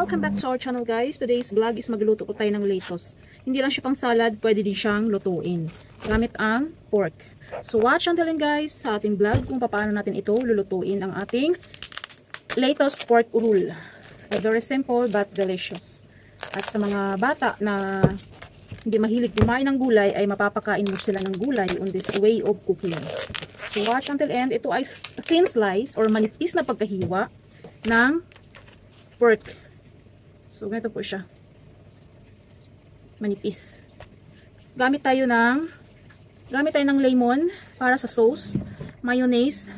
Welcome back to our channel guys. Today's vlog is magluto ko tayo ng lettuce. Hindi lang siya pang salad, pwede din siyang lutuin gamit ang pork. So watch until then guys sa ating vlog kung paano natin ito lulutuin ang ating lettuce pork roll. Very simple but delicious. At sa mga bata na hindi mahilig kumain ng gulay ay mapapakain mo sila ng gulay on this way of cooking. So watch until end. Ito ay thin slice or manipis na pagkahiwa ng pork. So, ganito po siya. Manipis. Gamit tayo ng lemon para sa sauce, mayonnaise,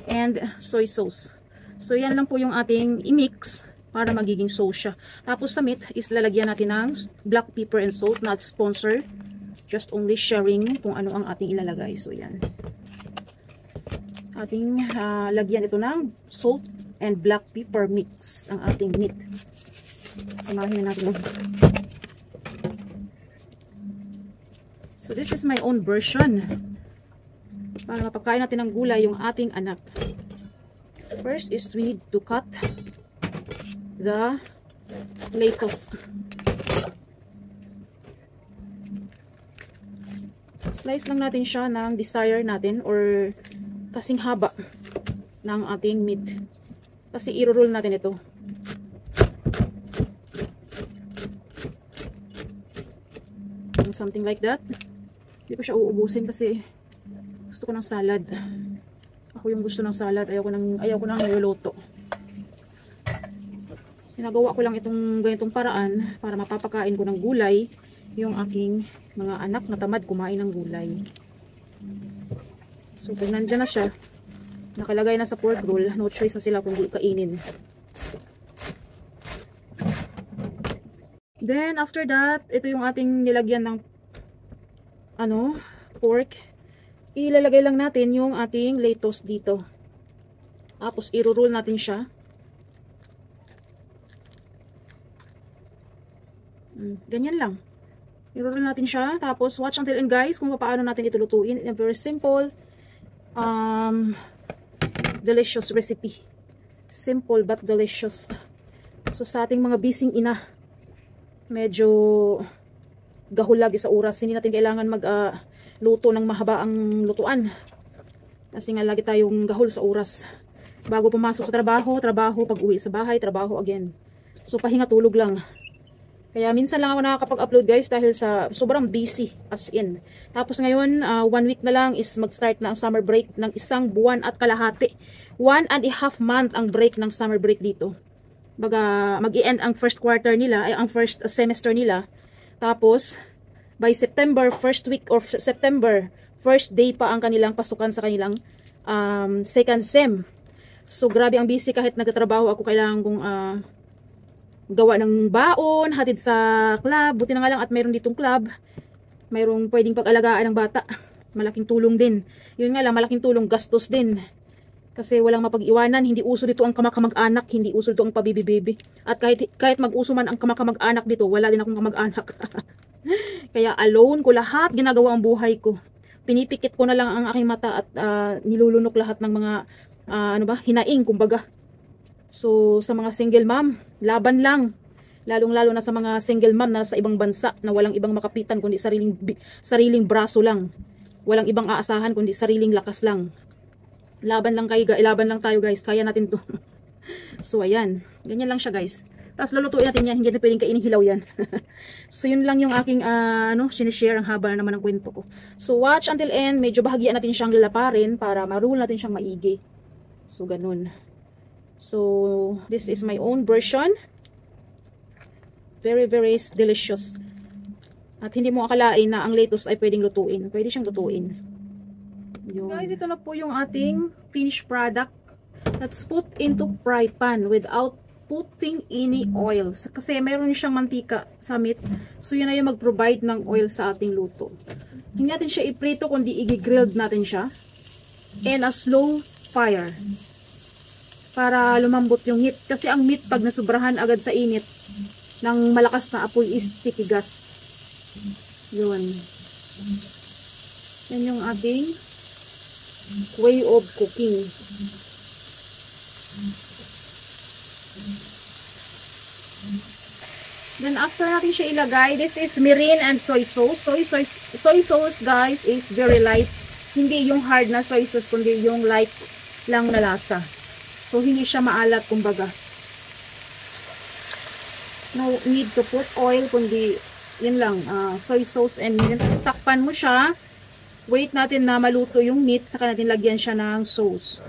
and soy sauce. So, yan lang po yung ating i-mix para magiging sauce siya. Tapos sa meat is lalagyan natin ng black pepper and salt, not sponsor. Just only sharing kung ano ang ating ilalagay. So, yan. Ating lagyan ito ng salt and black pepper mix ang ating meat. Samahin natin. So this is my own version para mapakain natin ng gulay yung ating anak. First is we need to cut the lettuce. Slice lang natin siya ng desire natin or kasing haba ng ating meat. Kasi i-roll natin ito. Something like that. Hindi ko siya uubusin kasi gusto ko ng salad. Ako yung gusto ng salad. Ayaw ko nang niluluto. Ginagawa ko lang itong ganitong paraan para mapapakain ko ng gulay yung aking mga anak na tamad kumain ng gulay. So kung nandyan na siya, nakalagay na sa pork roll, no choice na sila kung kainin. Then after that, ito yung ating nilagyan ng pork. Ilalagay lang natin yung ating lettuce dito. Tapos i-roll natin siya. Ganyan lang. I-roll natin siya. Tapos watch until end guys kung paano natin ito lutuin. A very simple delicious recipe. Simple but delicious. So sa ating mga bising ina, medyo gahul lagi sa oras. Hindi natin kailangan luto ng mahabaang lutuan. Kasi nga lagi tayong gahul sa oras. Bago pumasok sa trabaho, pag uwi sa bahay, trabaho again. So pahinga tulog lang. Kaya minsan lang ako nakakapag-upload guys dahil sa sobrang busy as in. Tapos ngayon, 1 week na lang is mag-start na ang summer break ng 1 buwan at kalahati. 1.5 month ang break ng summer break dito. Baga mag-i-end ang first quarter nila, ay ang first semester nila. Tapos by September, first week of September, first day pa ang kanilang pasukan sa kanilang second sem. So grabe ang busy kahit nagtatrabaho ako, kailangan kong gawa ng baon, hatid sa club. Buti na nga lang at mayroon ditong club. Mayroong pwedeng pag-alagaan ng bata. Malaking tulong din. Yun nga lang, malaking tulong, gastos din. Kasi walang mapag-iwanan, hindi uso dito ang kamakamag-anak, hindi uso dito ang pabibi-baby. At kahit mag-uso man ang kamakamag-anak dito, wala din akong kamag-anak. Kaya alone ko lahat, ginagawa ang buhay ko. Pinipikit ko na lang ang aking mata at nilulunok lahat ng mga hinaing, kumbaga. So sa mga single mom, laban lang. Lalong-lalo na sa mga single mom na sa ibang bansa na walang ibang makapitan kundi sariling braso lang. Walang ibang aasahan kundi sariling lakas lang. Laban lang tayo guys, kaya natin to. So ayan, ganyan lang siya guys. Tapos lulutuin natin yan, hindi na pwedeng kainin hilaw yan. So yun lang yung aking sinishare, ang haba naman ng kwento ko. So watch until end, medyo bahagian natin siyang lalaparin para marul natin siyang maigi. So ganun. So this is my own version. Very very delicious. At hindi mo akalain na ang lettuce ay pwedeng lutuin. Pwede siyang lutuin. Yun. Guys, ito na po yung ating finished product. Let's put into fry pan without putting any oil. Kasi mayroon siyang mantika sa meat. So yun na yung mag-provide ng oil sa ating luto. Hindi natin siya iprito kundi i-grilled natin siya. And a slow fire. Para lumambot yung meat. Kasi ang meat pag nasubrahan agad sa init ng malakas na apoy is titigas. Yun. Yan yung ating way of cooking. 'Di ba? Guys, ito na po yung ating finished product. Let's put into fry pan without putting any oil. Kasi mayroon siyang mantika sa meat. So yun na yung mag-provide ng oil sa ating luto. Hindi natin siya iprito kundi i-grilled natin siya. And a slow fire para lumambot yung meat. Kasi ang meat pag nasubrahan agad sa init ng malakas na apoy is titigas. Yun. Yan yung ating way of cooking. Then after natin siya ilagay, this is mirin and soy sauce. Soy sauce guys is very light. Hindi yung hard na soy sauce, kundi yung light lang na lasa. So hindi siya maalat kumbaga. No need to put oil, kundi yun lang, soy sauce and mirin. Takpan mo siya. Wait natin na maluto yung meat, saka natin lagyan siya ng sauce.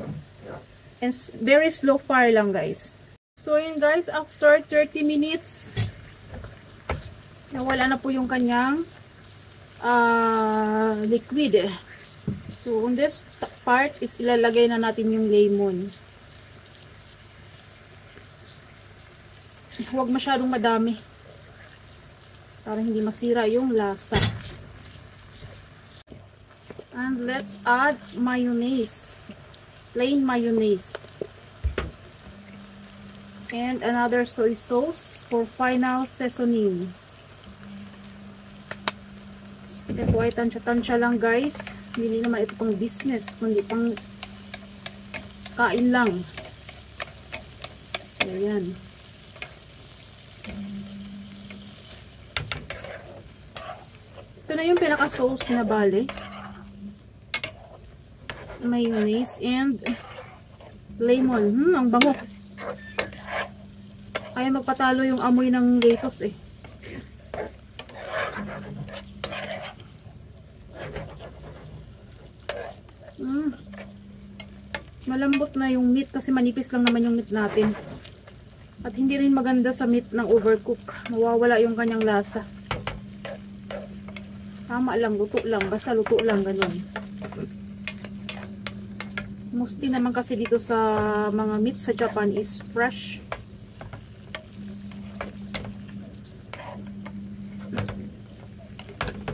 And very slow fire lang guys. So yun guys, after 30 minutes, nawala na po yung kanyang liquid. So on this part is ilalagay na natin yung lemon. Huwag masyadong madami para hindi masira yung lasa. And let's add mayonnaise, plain mayonnaise, and another soy sauce for final seasoning. Ito ay tansya-tansya lang guys, hindi naman ito pang business, kundi pang kain lang. So yan. Ito na yung pinaka-sauce na bale. Mayonnaise and lemon. Ang bango. Kaya magpatalo yung amoy ng lettuce eh. Malambot na yung meat kasi manipis lang naman yung meat natin. At hindi rin maganda sa meat ng overcook. Mawawala yung kanyang lasa. Tama lang, luto lang. Basta luto lang, ganun. Mostly naman kasi dito sa mga meat sa Japan is fresh.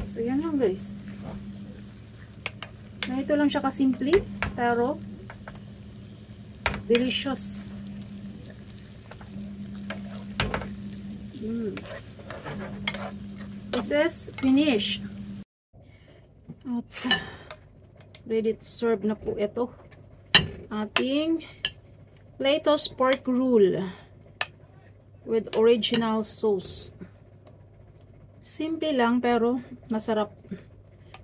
So, yan lang guys. Na ito lang siya kasimple, pero delicious. This is finished. At ready to serve na po ito. Ating lettuce pork roll with original sauce. Simple lang pero masarap.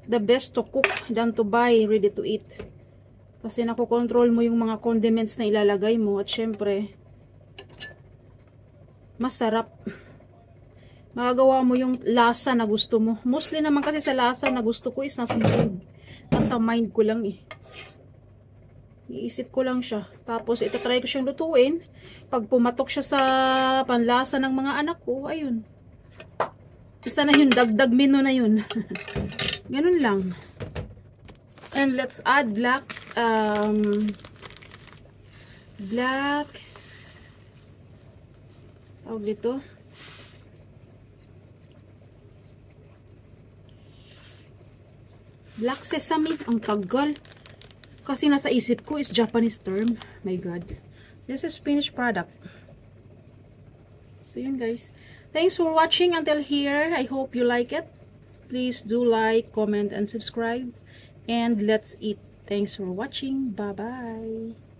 The best to cook than to buy ready to eat. Kasi nakokontrol mo yung mga condiments na ilalagay mo at syempre masarap. Magagawa mo yung lasa na gusto mo. Mostly naman kasi sa lasa na gusto ko is nasa mind. Nasa mind ko lang eh. Iisip ko lang siya. Tapos itatry ko siyang lutuin. Pag pumatok siya sa panlasa ng mga anak ko, ayun. Isa na yun, dagdag menu na yun. Ganun lang. And let's add black tawag dito, black sesame. Ang tagal kasi nasa isip ko is Japanese term. My god, this is finished product. So yun guys, thanks for watching until here. I hope you like it. Please do like, comment and subscribe, and let's eat. Thanks for watching. Bye bye.